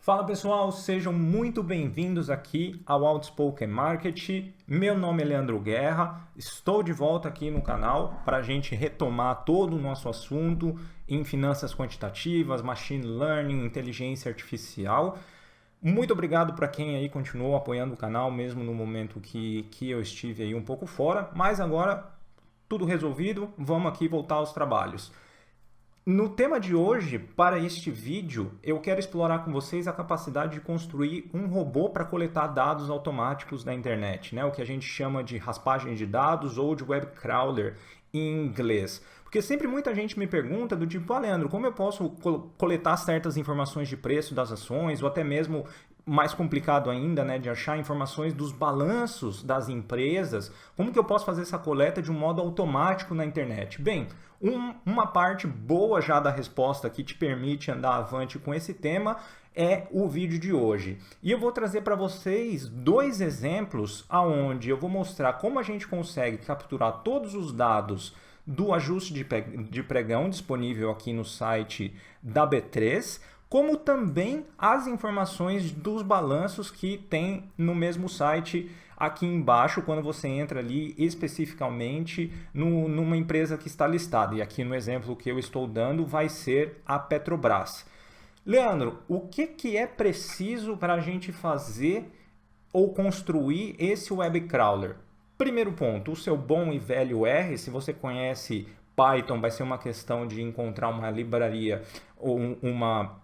Fala pessoal, sejam muito bem-vindos aqui ao Outspoken Market. Meu nome é Leandro Guerra, estou de volta aqui no canal para a gente retomar todo o nosso assunto em finanças quantitativas, machine learning, inteligência artificial. Muito obrigado para quem aí continuou apoiando o canal, mesmo no momento que eu estive aí um pouco fora, mas agora tudo resolvido, vamos aqui voltar aos trabalhos. No tema de hoje, para este vídeo, eu quero explorar com vocês a capacidade de construir um robô para coletar dados automáticos da internet, né? O que a gente chama de raspagem de dados ou de web crawler em inglês. Porque sempre muita gente me pergunta do tipo, Leandro, como eu posso coletar certas informações de preço das ações ou até mesmo mais complicado ainda, né, de achar informações dos balanços das empresas, como que eu posso fazer essa coleta de um modo automático na internet? Bem, uma parte boa já da resposta que te permite andar avante com esse tema é o vídeo de hoje. E eu vou trazer para vocês dois exemplos onde eu vou mostrar como a gente consegue capturar todos os dados do ajuste de pregão disponível aqui no site da B3, como também as informações dos balanços que tem no mesmo site aqui embaixo, quando você entra ali especificamente numa empresa que está listada. E aqui no exemplo que eu estou dando vai ser a Petrobras. Leandro, o que é preciso para a gente fazer ou construir esse web crawler? Primeiro ponto, o seu bom e velho R, se você conhece Python, vai ser uma questão de encontrar uma livraria ou uma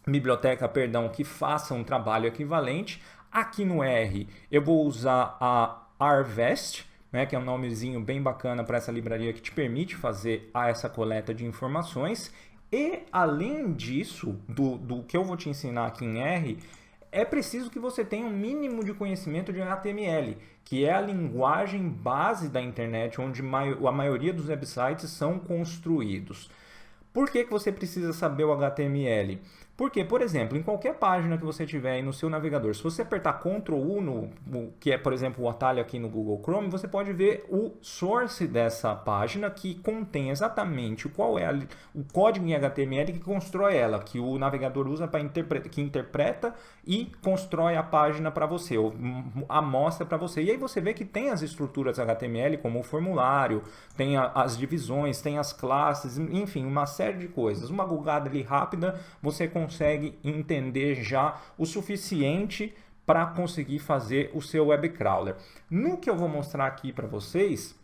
biblioteca, que faça um trabalho equivalente. Aqui no R eu vou usar a Arvest, né, que é um nomezinho bem bacana para essa livraria que te permite fazer essa coleta de informações. E além disso, do que eu vou te ensinar aqui em R, é preciso que você tenha um mínimo de conhecimento de HTML, que é a linguagem base da internet, onde a maioria dos websites são construídos. Por que você precisa saber o HTML? Porque, por exemplo, em qualquer página que você tiver aí no seu navegador, se você apertar Ctrl U, que é, por exemplo, o atalho aqui no Google Chrome, você pode ver o source dessa página que contém exatamente qual é o código em HTML que constrói ela, que o navegador usa para que interpreta e constrói a página para você, ou amostra para você. E aí você vê que tem as estruturas HTML, como o formulário, tem as divisões, tem as classes, enfim, uma série de coisas. Uma googada ali rápida, você consegue entender já o suficiente para conseguir fazer o seu web crawler. No que eu vou mostrar aqui para vocês,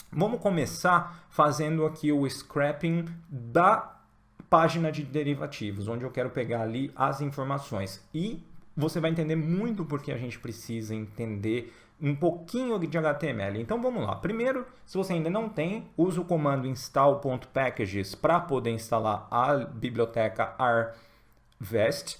vamos começar fazendo aqui o scrapping da página de derivativos, onde eu quero pegar ali as informações. E você vai entender muito porque a gente precisa entender um pouquinho de HTML. Então vamos lá. Primeiro, se você ainda não tem, use o comando install.packages para poder instalar a biblioteca Arvest.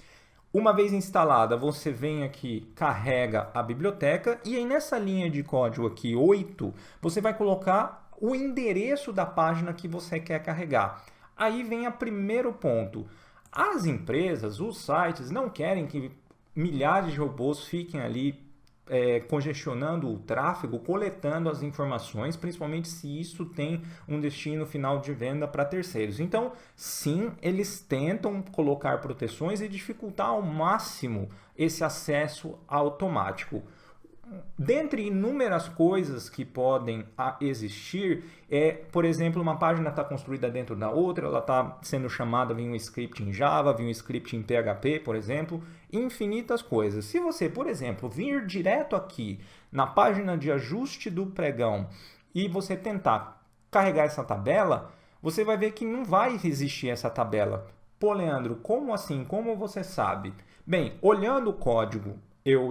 Uma vez instalada, você vem aqui, carrega a biblioteca e aí nessa linha de código aqui, 8, você vai colocar o endereço da página que você quer carregar. Aí vem o primeiro ponto. As empresas, os sites, não querem que milhares de robôs fiquem ali congestionando o tráfego, coletando as informações, principalmente se isso tem um destino final de venda para terceiros. Então, sim, eles tentam colocar proteções e dificultar ao máximo esse acesso automático. Dentre inúmeras coisas que podem existir, por exemplo, uma página está construída dentro da outra, ela está sendo chamada, vem um script em Java, vem um script em PHP, por exemplo, infinitas coisas. Se você, por exemplo, vir direto aqui na página de ajuste do pregão e você tentar carregar essa tabela, você vai ver que não vai existir essa tabela. Pô, Leandro, como assim? Como você sabe? Bem, olhando o código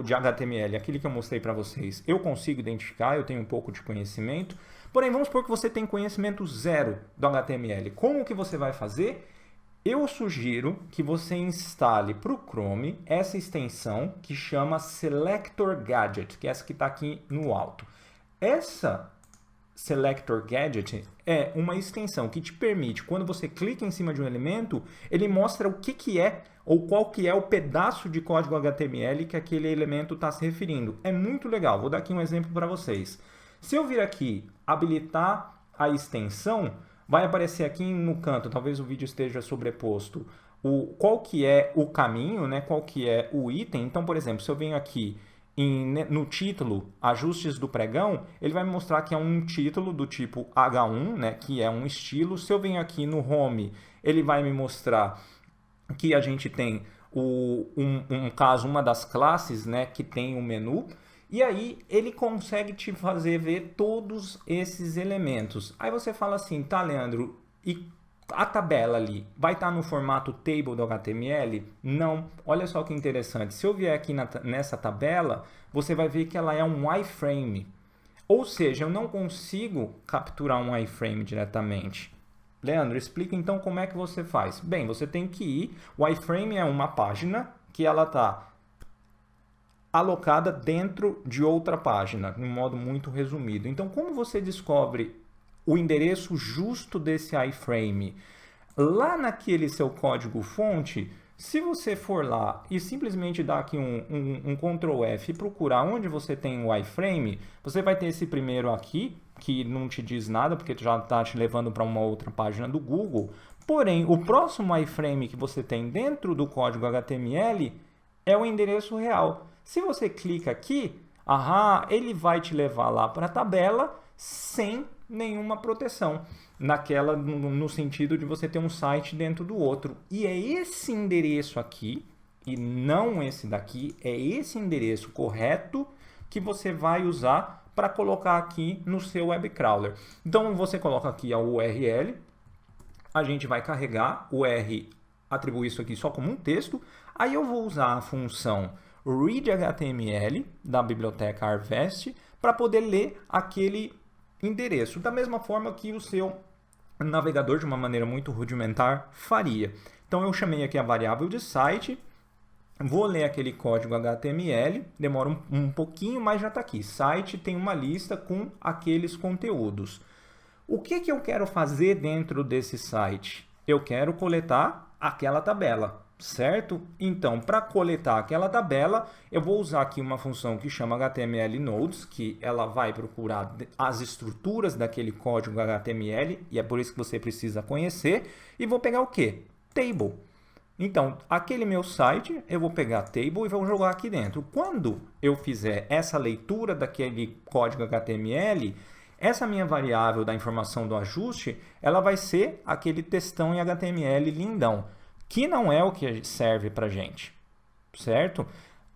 de HTML, aquele que eu mostrei para vocês, eu consigo identificar, eu tenho um pouco de conhecimento. Porém, vamos supor que você tem conhecimento zero do HTML. Como que você vai fazer? Eu sugiro que você instale para o Chrome essa extensão que chama Selector Gadget, que é essa que está aqui no alto. Essa Selector Gadget é uma extensão que te permite, quando você clica em cima de um elemento, ele mostra o que é ou qual que é o pedaço de código HTML que aquele elemento está se referindo. É muito legal. Vou dar aqui um exemplo para vocês. Se eu vir aqui habilitar a extensão, vai aparecer aqui no canto, talvez o vídeo esteja sobreposto, qual que é o caminho, né? Qual que é o item. Então, por exemplo, se eu venho aqui no título, ajustes do pregão, ele vai me mostrar que é um título do tipo H1, né? Que é um estilo. Se eu venho aqui no home, ele vai me mostrar que a gente tem uma das classes, né? Que tem o menu. E aí ele consegue te fazer ver todos esses elementos. Aí você fala assim, tá, Leandro, e a tabela ali vai estar no formato table do HTML? Não. Olha só que interessante. Se eu vier aqui nessa tabela, você vai ver que ela é um iframe. Ou seja, eu não consigo capturar um iframe diretamente. Leandro, explica então como é que você faz. Bem, você tem que ir... O iframe é uma página que ela está alocada dentro de outra página, de um modo muito resumido. Então, como você descobre o endereço justo desse iframe? Lá naquele seu código-fonte, se você for lá e simplesmente dar aqui um Ctrl F e procurar onde você tem o iframe, você vai ter esse primeiro aqui, que não te diz nada, porque já está te levando para uma outra página do Google. Porém, o próximo iframe que você tem dentro do código HTML é o endereço real. Se você clica aqui, ele vai te levar lá para a tabela sem nenhuma proteção, no sentido de você ter um site dentro do outro. E é esse endereço aqui, e não esse daqui, é esse endereço correto que você vai usar para colocar aqui no seu web crawler. Então você coloca aqui a URL, a gente vai carregar o R, atribuir isso aqui só como um texto, aí eu vou usar a função readHTML da biblioteca Harvest para poder ler aquele endereço, da mesma forma que o seu navegador, de uma maneira muito rudimentar, faria. Então eu chamei aqui a variável de site, vou ler aquele código HTML, demora um pouquinho, mas já está aqui. Site tem uma lista com aqueles conteúdos. O que eu quero fazer dentro desse site? Eu quero coletar aquela tabela, certo? Então, para coletar aquela tabela, eu vou usar aqui uma função que chama HTML Nodes, que ela vai procurar as estruturas daquele código HTML, e é por isso que você precisa conhecer, e vou pegar o quê? Table. Então, aquele meu site, eu vou pegar table e vou jogar aqui dentro. Quando eu fizer essa leitura daquele código HTML, essa minha variável da informação do ajuste, ela vai ser aquele textão em HTML lindão, que não é o que serve para a gente, certo?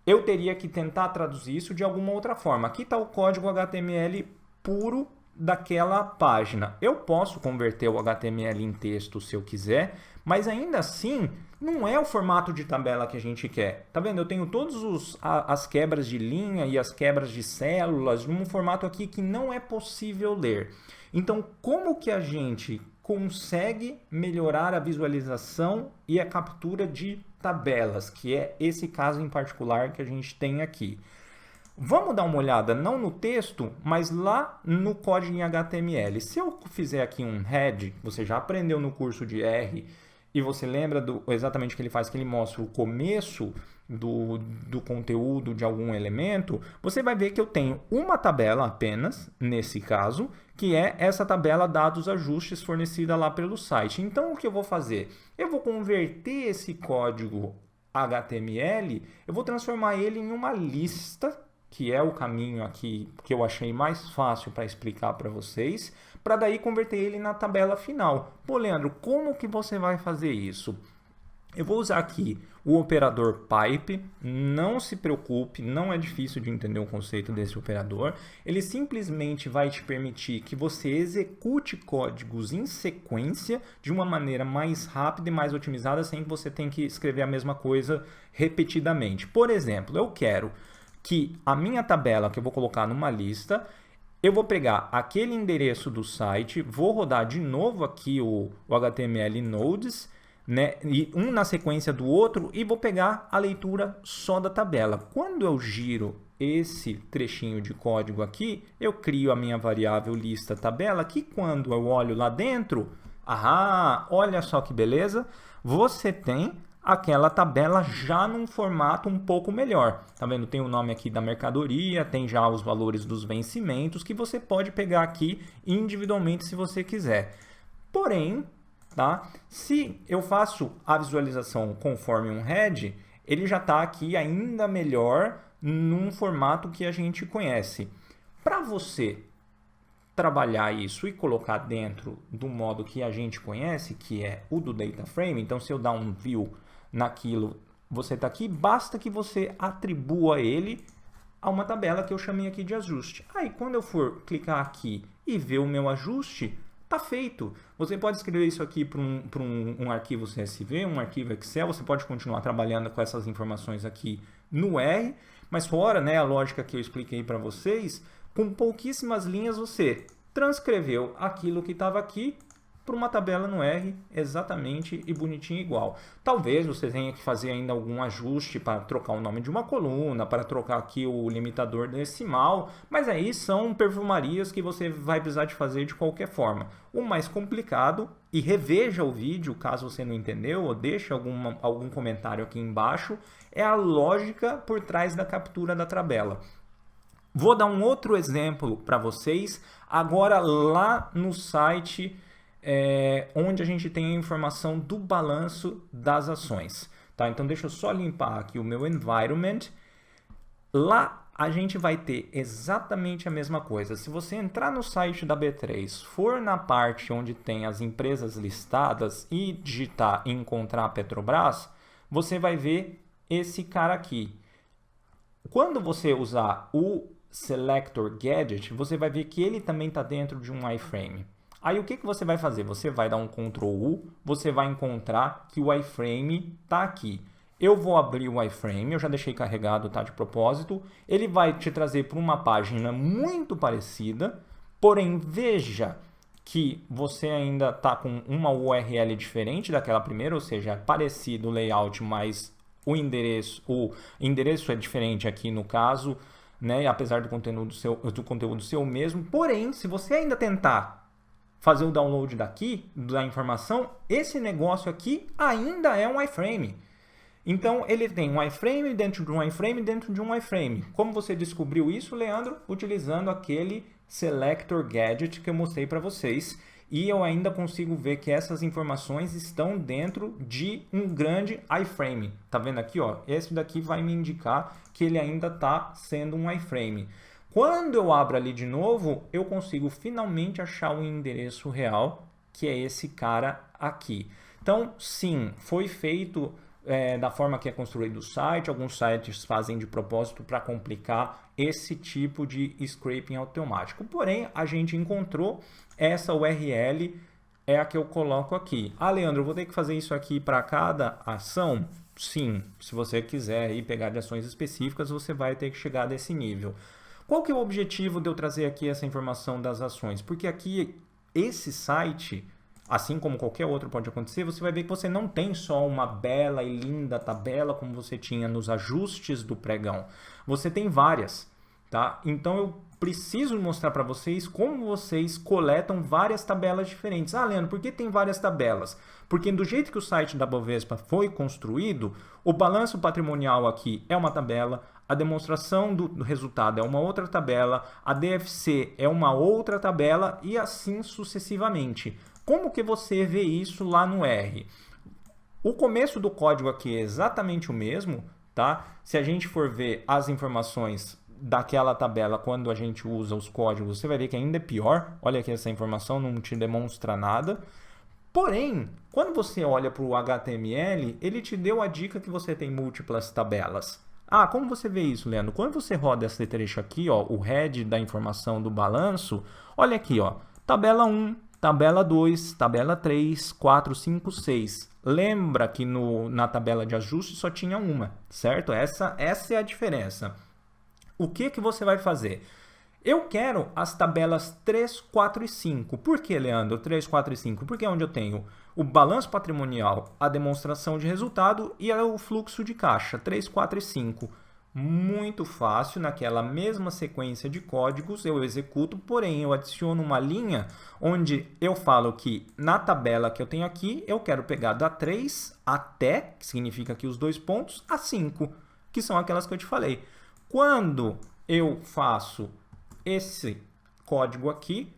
Eu teria que tentar traduzir isso de alguma outra forma. Aqui está o código HTML puro daquela página. Eu posso converter o HTML em texto se eu quiser, mas ainda assim não é o formato de tabela que a gente quer. Tá vendo? Eu tenho todas as quebras de linha e as quebras de células num formato aqui que não é possível ler. Então, como que a gente consegue melhorar a visualização e a captura de tabelas, que é esse caso em particular que a gente tem aqui? Vamos dar uma olhada não no texto, mas lá no código em HTML. Se eu fizer aqui um head, você já aprendeu no curso de R, e você lembra exatamente o que ele faz, que ele mostra o começo do conteúdo de algum elemento, você vai ver que eu tenho uma tabela apenas, nesse caso, que é essa tabela dados ajustes fornecida lá pelo site. Então, o que eu vou fazer? Eu vou converter esse código HTML, eu vou transformar ele em uma lista, que é o caminho aqui que eu achei mais fácil para explicar para vocês, para daí converter ele na tabela final. Pô, Leandro, como que você vai fazer isso? Eu vou usar aqui o operador pipe, não se preocupe, não é difícil de entender o conceito desse operador. Ele simplesmente vai te permitir que você execute códigos em sequência de uma maneira mais rápida e mais otimizada, sem que você tenha que escrever a mesma coisa repetidamente. Por exemplo, eu quero que a minha tabela, que eu vou colocar numa lista, eu vou pegar aquele endereço do site, vou rodar de novo aqui o HTML Nodes, né, e um na sequência do outro, e vou pegar a leitura só da tabela. Quando eu giro esse trechinho de código aqui, eu crio a minha variável lista tabela, que quando eu olho lá dentro, olha só que beleza, você tem aquela tabela já num formato um pouco melhor. Tá vendo? Tem o nome aqui da mercadoria, tem já os valores dos vencimentos que você pode pegar aqui individualmente se você quiser. Porém, tá? Se eu faço a visualização conforme um head, ele já está aqui ainda melhor num formato que a gente conhece. Para você trabalhar isso e colocar dentro do modo que a gente conhece, que é o do data frame, então se eu dar um view naquilo, você está aqui, basta que você atribua ele a uma tabela que eu chamei aqui de ajuste. Aí quando eu for clicar aqui e ver o meu ajuste, tá feito. Você pode escrever isso aqui para um arquivo CSV, um arquivo Excel, você pode continuar trabalhando com essas informações aqui no R, mas fora, né, a lógica que eu expliquei para vocês, com pouquíssimas linhas você transcreveu aquilo que estava aqui para uma tabela no R exatamente e bonitinho igual. Talvez você tenha que fazer ainda algum ajuste para trocar o nome de uma coluna, para trocar aqui o limitador decimal, mas aí são perfumarias que você vai precisar de fazer de qualquer forma. O mais complicado, e reveja o vídeo caso você não entendeu, ou deixe algum comentário aqui embaixo, é a lógica por trás da captura da tabela. Vou dar um outro exemplo para vocês, agora lá no site onde a gente tem a informação do balanço das ações. Tá? Então deixa eu só limpar aqui o meu environment. Lá a gente vai ter exatamente a mesma coisa. Se você entrar no site da B3, for na parte onde tem as empresas listadas e digitar e encontrar a Petrobras, você vai ver esse cara aqui. Quando você usar o Selector Gadget, você vai ver que ele também está dentro de um iframe. Aí o que você vai fazer? Você vai dar um Ctrl U, você vai encontrar que o iframe está aqui. Eu vou abrir o iframe, eu já deixei carregado, tá, de propósito. Ele vai te trazer para uma página muito parecida, porém veja que você ainda está com uma URL diferente daquela primeira, ou seja, é parecido o layout, mas o endereço é diferente aqui no caso, né? Apesar do conteúdo ser o mesmo. Porém, se você ainda tentar fazer o download daqui, da informação, esse negócio aqui ainda é um iframe. Então, ele tem um iframe dentro de um iframe dentro de um iframe. Como você descobriu isso, Leandro? Utilizando aquele Selector Gadget que eu mostrei para vocês. E eu ainda consigo ver que essas informações estão dentro de um grande iframe. Tá vendo aqui, ó? Esse daqui vai me indicar que ele ainda está sendo um iframe. Quando eu abro ali de novo, eu consigo finalmente achar o endereço real, que é esse cara aqui. Então, sim, foi feito da forma que é construído o site. Alguns sites fazem de propósito para complicar esse tipo de scraping automático. Porém, a gente encontrou essa URL, é a que eu coloco aqui. Ah, Leandro, eu vou ter que fazer isso aqui para cada ação? Sim, se você quiser ir pegar de ações específicas, você vai ter que chegar desse nível. Qual que é o objetivo de eu trazer aqui essa informação das ações? Porque aqui, esse site, assim como qualquer outro pode acontecer, você vai ver que você não tem só uma bela e linda tabela como você tinha nos ajustes do pregão. Você tem várias, tá? Então eu preciso mostrar para vocês como vocês coletam várias tabelas diferentes. Ah, Leandro, por que tem várias tabelas? Porque do jeito que o site da Bovespa foi construído, o balanço patrimonial aqui é uma tabela, a demonstração do resultado é uma outra tabela, a DFC é uma outra tabela e assim sucessivamente. Como que você vê isso lá no R? O começo do código aqui é exatamente o mesmo, tá? Se a gente for ver as informações daquela tabela quando a gente usa os códigos, você vai ver que ainda é pior. Olha aqui, essa informação não te demonstra nada. Porém, quando você olha para o HTML, ele te deu a dica que você tem múltiplas tabelas. Ah, como você vê isso, Leandro? Quando você roda esse trecho aqui, ó, o head da informação do balanço, olha aqui, ó, tabela 1, tabela 2, tabela 3, 4, 5, 6. Lembra que na tabela de ajuste só tinha uma, certo? Essa é a diferença. O que você vai fazer? Eu quero as tabelas 3, 4 e 5. Por que, Leandro, 3, 4 e 5? Porque é onde eu tenho o balanço patrimonial, a demonstração de resultado e o fluxo de caixa, 3, 4 e 5. Muito fácil, naquela mesma sequência de códigos eu executo, porém eu adiciono uma linha onde eu falo que na tabela que eu tenho aqui, eu quero pegar da 3 até, que significa aqui os 2 pontos, a 5, que são aquelas que eu te falei. Quando eu faço esse código aqui,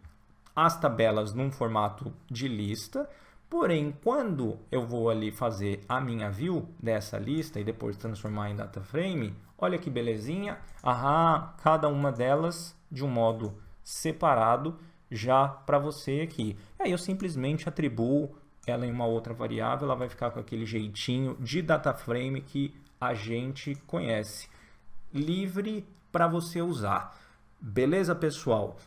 as tabelas num formato de lista, Porém, quando eu vou ali fazer a minha view dessa lista e depois transformar em data frame, olha que belezinha, cada uma delas de um modo separado já para você aqui. Aí eu simplesmente atribuo ela em uma outra variável, ela vai ficar com aquele jeitinho de data frame que a gente conhece, livre para você usar. Beleza, pessoal?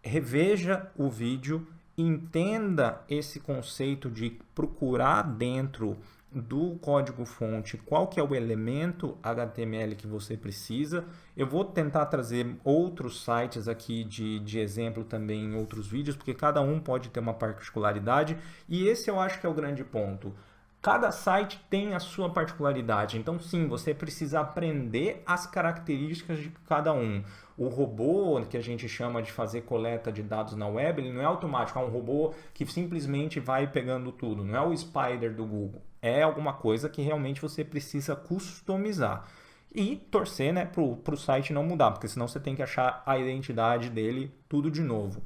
Reveja o vídeo, entenda esse conceito de procurar dentro do código-fonte qual que é o elemento HTML que você precisa. Eu vou tentar trazer outros sites aqui de exemplo também em outros vídeos, porque cada um pode ter uma particularidade, e esse eu acho que é o grande ponto. Cada site tem a sua particularidade, então sim, você precisa aprender as características de cada um. O robô, que a gente chama de fazer coleta de dados na web, ele não é automático, é um robô que simplesmente vai pegando tudo, não é o Spider do Google. É alguma coisa que realmente você precisa customizar. E torcer, né, para o site não mudar, porque senão você tem que achar a identidade dele tudo de novo.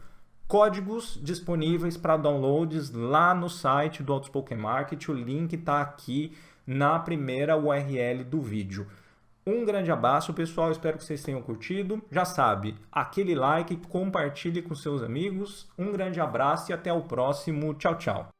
Códigos disponíveis para downloads lá no site do Outspoken Market. O link está aqui na primeira URL do vídeo. Um grande abraço, pessoal. Espero que vocês tenham curtido. Já sabe, aquele like, compartilhe com seus amigos. Um grande abraço e até o próximo. Tchau, tchau.